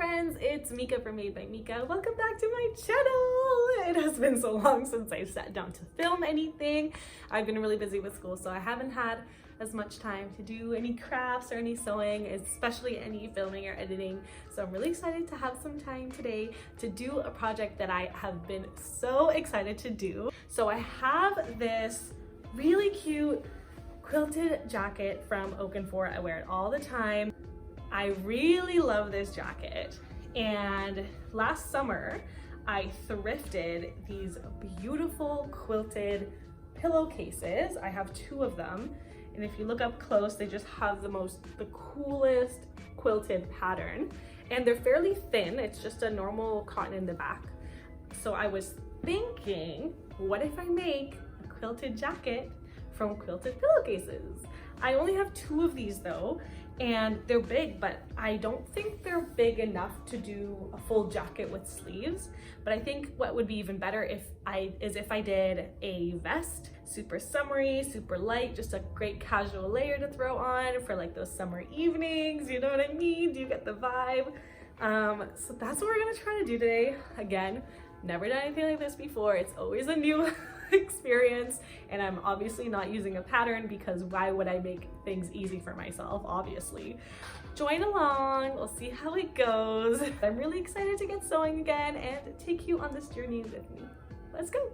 friends, it's Mika from Made by Mika. Welcome back to my channel. It has been so long since I sat down to film anything. I've been really busy with school, so I haven't had as much time to do any crafts or any sewing, especially any filming or editing. So I'm really excited to have some time today to do a project that I have been so excited to do. So I have this really cute quilted jacket from Oakenford. I wear it all the time. I really love this jacket, and last summer I thrifted these beautiful quilted pillowcases. I have two of them, and if you look up close, they just have the coolest quilted pattern, and they're fairly thin. It's just a normal cotton in the back. So I was thinking, what if I make a quilted jacket from quilted pillowcases? I only have two of these though, and they're big, but I don't think they're big enough to do a full jacket with sleeves. But I think what would be even better if I did a vest, super summery, super light, just a great casual layer to throw on for like those summer evenings, you know what I mean? Do you get the vibe? So that's what we're gonna try to do today. Again, never done anything like this before. It's always a new experience, and I'm obviously not using a pattern because why would I make things easy for myself? Obviously. Join along, we'll see how it goes. I'm really excited to get sewing again and take you on this journey with me. Let's go.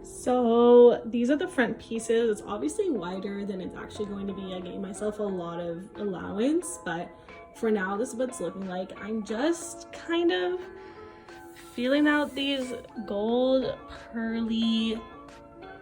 So these are the front pieces. It's obviously wider than it's actually going to be. I gave myself a lot of allowance, but for now this is what it's looking like. I'm just kind of feeling out these gold pearly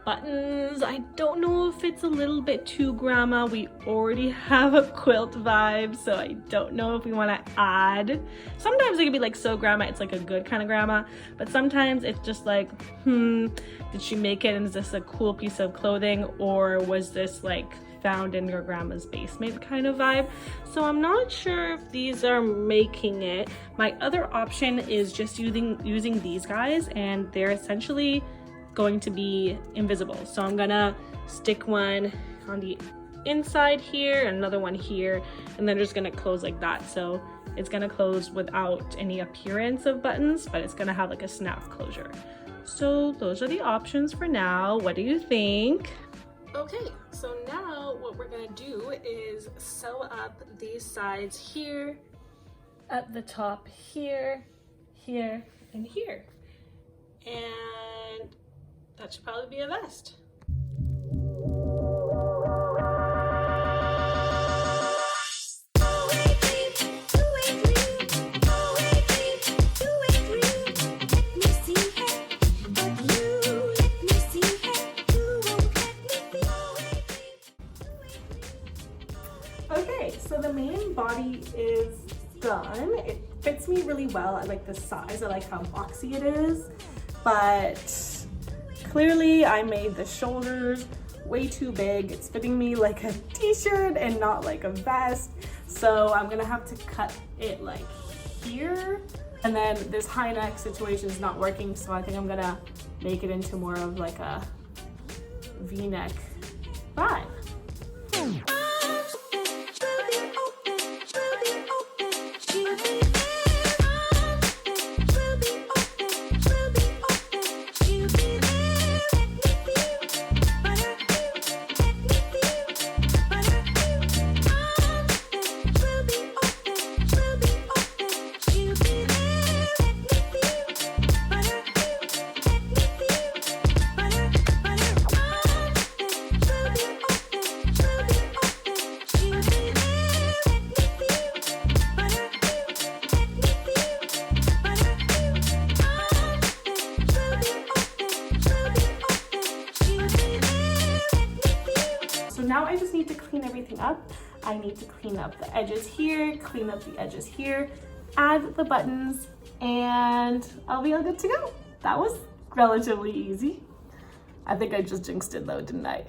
buttons. I don't know if it's a little bit too grandma. We already have a quilt vibe, so I don't know if we want to add. Sometimes it can be like so grandma, it's like a good kind of grandma, but sometimes it's just like, did she make it and is this a cool piece of clothing, or was this like found in your grandma's basement kind of vibe? So I'm not sure if these are making it. My other option is just using these guys, and they're essentially going to be invisible. So I'm gonna stick one on the inside here, another one here, and then just gonna close like that. So it's gonna close without any appearance of buttons, but it's gonna have like a snap closure. So those are the options for now. What do you think? Okay, so now what we're gonna do is sew up these sides here, at the top here, here, and here. And that should probably be a vest. Okay, so the main body is done. It fits me really well. I like the size. I like how boxy it is, but clearly I made the shoulders way too big. It's fitting me like a t-shirt and not like a vest. So I'm gonna have to cut it like here. And then this high neck situation is not working, so I think I'm gonna make it into more of like a V-neck vibe. everything up, I need to clean up the edges here, clean up the edges here, add the buttons, and I'll be all good to go. That was relatively easy. I think I just jinxed it though, didn't I?